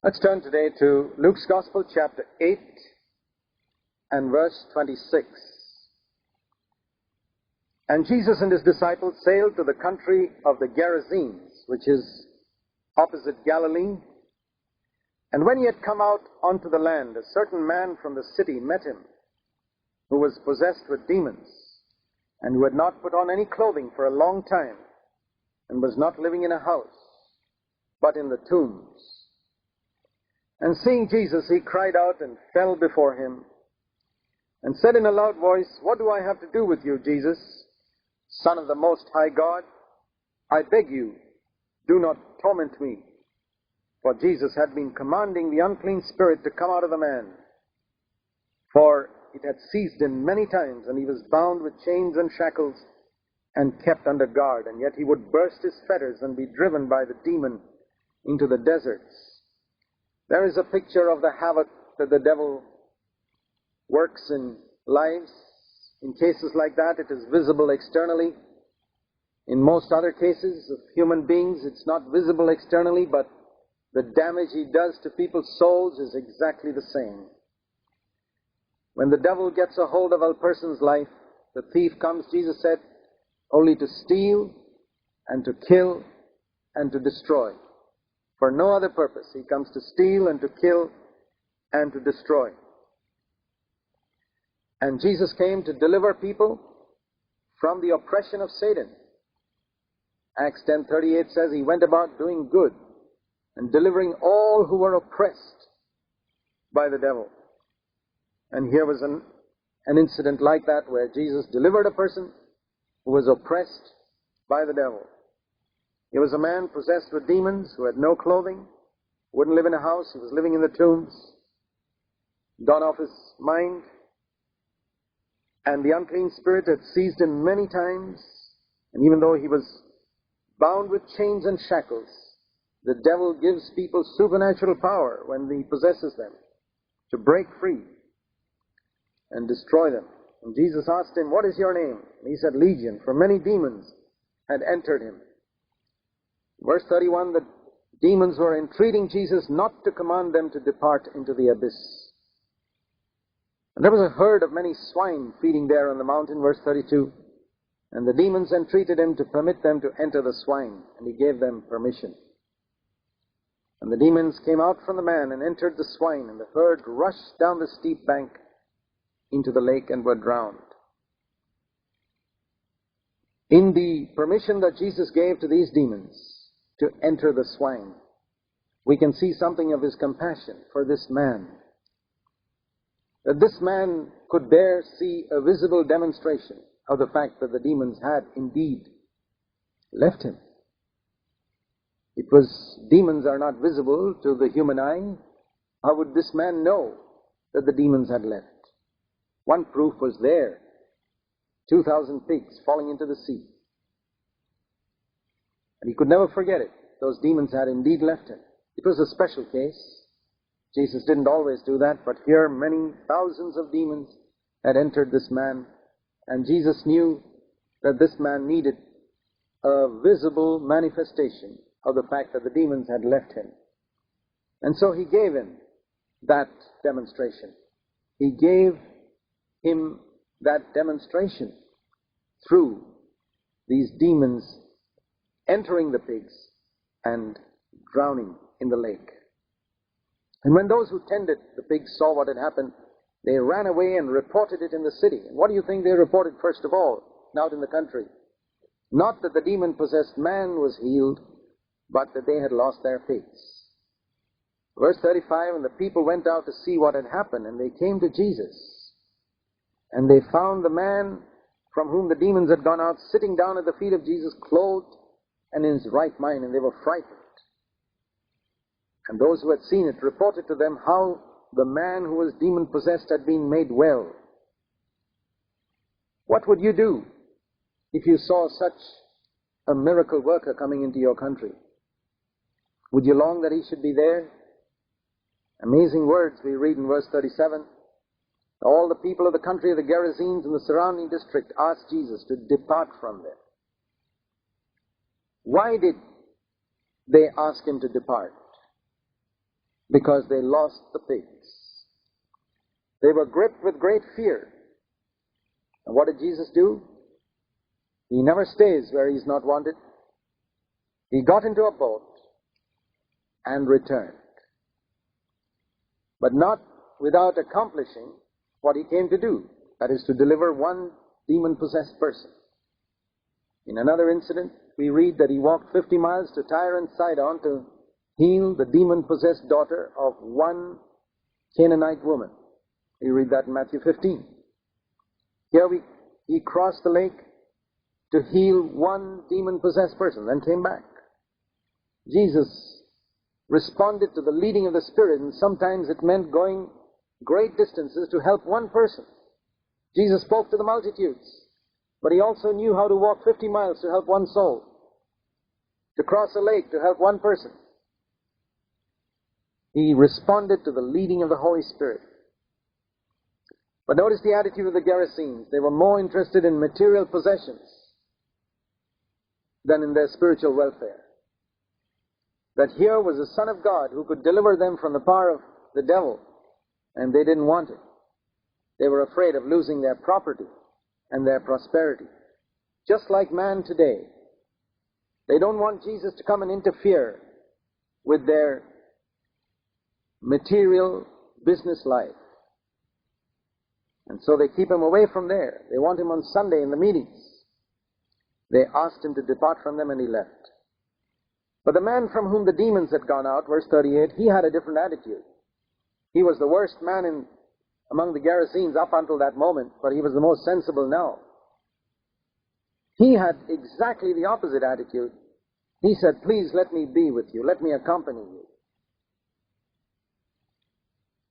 Let's turn today to Luke's Gospel, chapter 8 and verse 26. And Jesus and his disciples sailed to the country of the Gerasenes, which is opposite Galilee. And when he had come out onto the land, a certain man from the city met him, who was possessed with demons, and who had not put on any clothing for a long time, and was not living in a house, but in the tombs. And seeing Jesus, he cried out and fell before him, and said in a loud voice, "What do I have to do with you, Jesus, Son of the Most High God? I beg you, do not torment me." For Jesus had been commanding the unclean spirit to come out of the man, for it had seized him many times, and he was bound with chains and shackles and kept under guard, and yet he would burst his fetters and be driven by the demon into the deserts. There is a picture of the havoc that the devil works in lives. In cases like that, it is visible externally. In most other cases of human beings, it's not visible externally, but the damage he does to people's souls is exactly the same. When the devil gets a hold of a person's life, the thief comes, Jesus said, only to steal and to kill and to destroy. For no other purpose. He comes to steal and to kill and to destroy. And Jesus came to deliver people from the oppression of Satan. Acts 10:38 says he went about doing good and delivering all who were oppressed by the devil. And here was an incident like that where Jesus delivered a person who was oppressed by the devil. He was a man possessed with demons who had no clothing, wouldn't live in a house, he was living in the tombs, gone off his mind, and the unclean spirit had seized him many times, and even though he was bound with chains and shackles, the devil gives people supernatural power when he possesses them to break free and destroy them. And Jesus asked him, "What is your name?" And he said, "Legion," for many demons had entered him. Verse 31, the demons were entreating Jesus not to command them to depart into the abyss. And there was a herd of many swine feeding there on the mountain, verse 32. And the demons entreated him to permit them to enter the swine, and he gave them permission. And the demons came out from the man and entered the swine, and the herd rushed down the steep bank into the lake and were drowned. In the permission that Jesus gave to these demons to enter the swine, we can see something of his compassion for this man. That this man could there see a visible demonstration of the fact that the demons had indeed left him. It was, demons are not visible to the human eye. How would this man know that the demons had left? One proof was there, 2,000 pigs falling into the sea. And he could never forget it. Those demons had indeed left him. It was a special case. Jesus didn't always do that, but here many thousands of demons had entered this man, and Jesus knew that this man needed a visible manifestation of the fact that the demons had left him. And so he gave him that demonstration. He gave him that demonstration through these demons entering the pigs and drowning in the lake. And when those who tended the pigs saw what had happened, they ran away and reported it in the city. And what do you think they reported first of all, out in the country? Not that the demon-possessed man was healed, but that they had lost their pigs. Verse 35, and the people went out to see what had happened, and they came to Jesus. And they found the man from whom the demons had gone out sitting down at the feet of Jesus, clothed and in his right mind, and they were frightened. And those who had seen it reported to them how the man who was demon-possessed had been made well. What would you do if you saw such a miracle worker coming into your country? Would you long that he should be there? Amazing words we read in verse 37. All the people of the country of the Gerasenes and the surrounding district asked Jesus to depart from them. Why did they ask him to depart? because they lost the pigs. They were gripped with great fear. And what did Jesus do? He never stays where he's not wanted. He got into a boat and returned. But not without accomplishing what he came to do. That is to deliver one demon-possessed person. In another incident, we read that he walked 50 miles to Tyre and Sidon to heal the demon-possessed daughter of one Canaanite woman. We read that in Matthew 15. Here he crossed the lake to heal one demon-possessed person, then came back. Jesus responded to the leading of the Spirit, and sometimes it meant going great distances to help one person. Jesus spoke to the multitudes, but he also knew how to walk 50 miles to help one soul, to cross a lake to help one person. He responded to the leading of the Holy Spirit. But notice the attitude of the Gerasenes. They were more interested in material possessions than in their spiritual welfare. That here was the Son of God who could deliver them from the power of the devil, and they didn't want it. They were afraid of losing their property and their prosperity. Just like man today. They don't want Jesus to come and interfere with their material business life. And so they keep him away from there. They want him on Sunday in the meetings. They asked him to depart from them, and he left. But the man from whom the demons had gone out, verse 38, he had a different attitude. He was the worst man among the Gerasenes up until that moment, but he was the most sensible now. He had exactly the opposite attitude. He said, "Please let me be with you. Let me accompany you."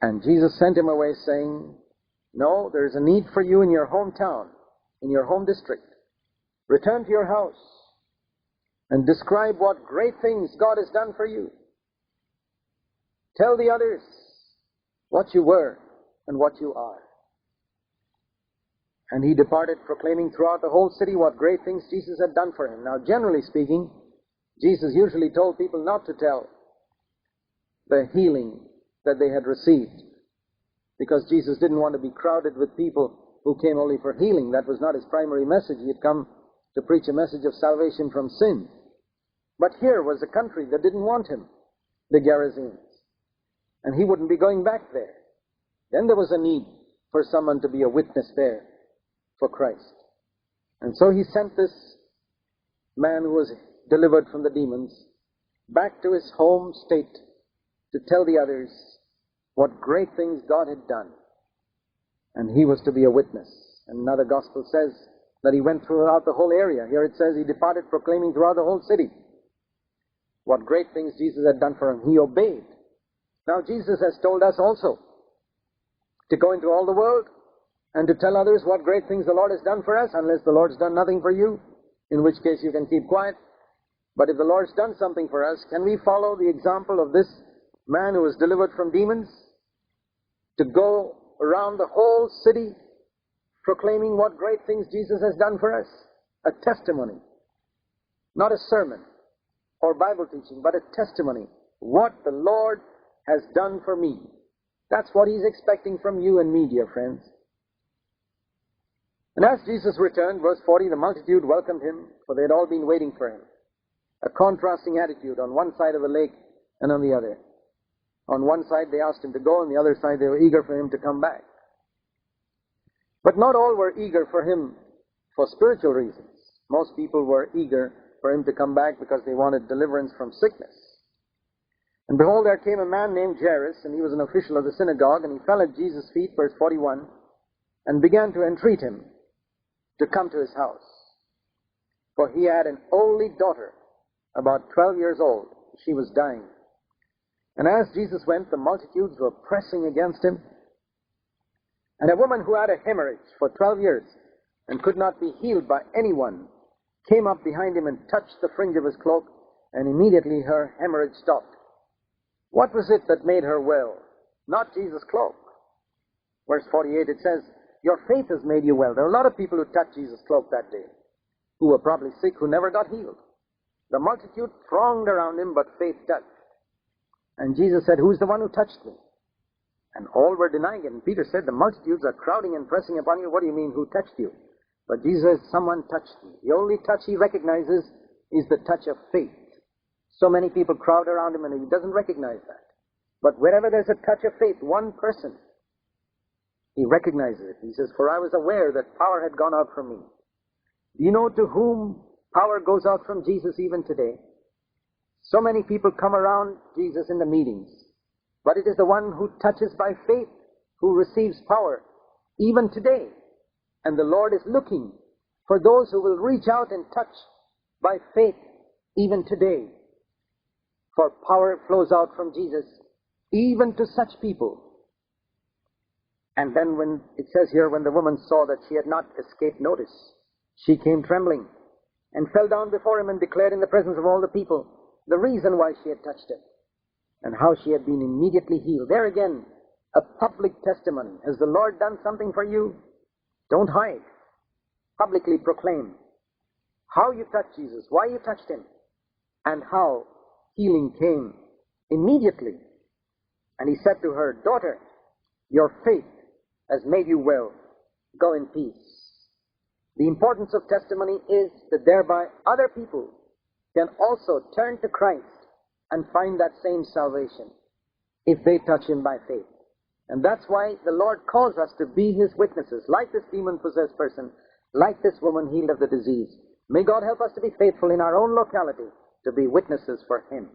And Jesus sent him away saying, "No, there is a need for you in your hometown, in your home district. Return to your house and describe what great things God has done for you. Tell the others what you were and what you are." And he departed, proclaiming throughout the whole city what great things Jesus had done for him. Now, generally speaking, Jesus usually told people not to tell the healing that they had received, because Jesus didn't want to be crowded with people who came only for healing. That was not his primary message. He had come to preach a message of salvation from sin. But here was a country that didn't want him, the Gerasenes, and he wouldn't be going back there. Then there was a need for someone to be a witness there for Christ. And so he sent this man who was delivered from the demons back to his home state to tell the others what great things God had done. And he was to be a witness. And another gospel says that he went throughout the whole area. Here it says he departed proclaiming throughout the whole city what great things Jesus had done for him. He obeyed. Now Jesus has told us also to go into all the world and to tell others what great things the Lord has done for us, unless the Lord's done nothing for you, in which case you can keep quiet. But if the Lord's done something for us, can we follow the example of this man who was delivered from demons, to go around the whole city proclaiming what great things Jesus has done for us? A testimony. Not a sermon or Bible teaching, but a testimony. What the Lord has done for me. That's what he's expecting from you and me, dear friends. And as Jesus returned, verse 40, the multitude welcomed him, for they had all been waiting for him. A contrasting attitude on one side of the lake and on the other. On one side they asked him to go, on the other side they were eager for him to come back. But not all were eager for him for spiritual reasons. Most people were eager for him to come back because they wanted deliverance from sickness. And behold, there came a man named Jairus, and he was an official of the synagogue, and he fell at Jesus' feet, verse 41, and began to entreat him to come to his house. For he had an only daughter, about 12 years old. She was dying. And as Jesus went, the multitudes were pressing against him. And a woman who had a hemorrhage for 12 years and could not be healed by anyone came up behind him and touched the fringe of his cloak, and immediately her hemorrhage stopped. What was it that made her well? Not Jesus' cloak. Verse 48, it says, "Your faith has made you well." There were a lot of people who touched Jesus' cloak that day, who were probably sick, who never got healed. The multitude thronged around him, but faith touched. And Jesus said, who's the one who touched me? And all were denying it. And Peter said, the multitudes are crowding and pressing upon you. What do you mean, who touched you? But Jesus says, someone touched me. The only touch he recognizes is the touch of faith. So many people crowd around him and he doesn't recognize that. But wherever there's a touch of faith, one person, he recognizes it. He says, for I was aware that power had gone out from me. Do you know to whom power goes out from Jesus even today? So many people come around Jesus in the meetings, but it is the one who touches by faith who receives power even today. And the Lord is looking for those who will reach out and touch by faith even today. For power flows out from Jesus even to such people. And then when it says here, when the woman saw that she had not escaped notice, she came trembling and fell down before him and declared in the presence of all the people the reason why she had touched it and how she had been immediately healed. There again, a public testimony. Has the Lord done something for you? Don't hide. Publicly proclaim how you touched Jesus, why you touched him, and how healing came immediately. And he said to her, daughter, your faith has made you well. Go in peace. The importance of testimony is that thereby other people can also turn to Christ and find that same salvation if they touch him by faith. And that's why the Lord calls us to be his witnesses, like this demon-possessed person, like this woman healed of the disease. May God help us to be faithful in our own locality, to be witnesses for him.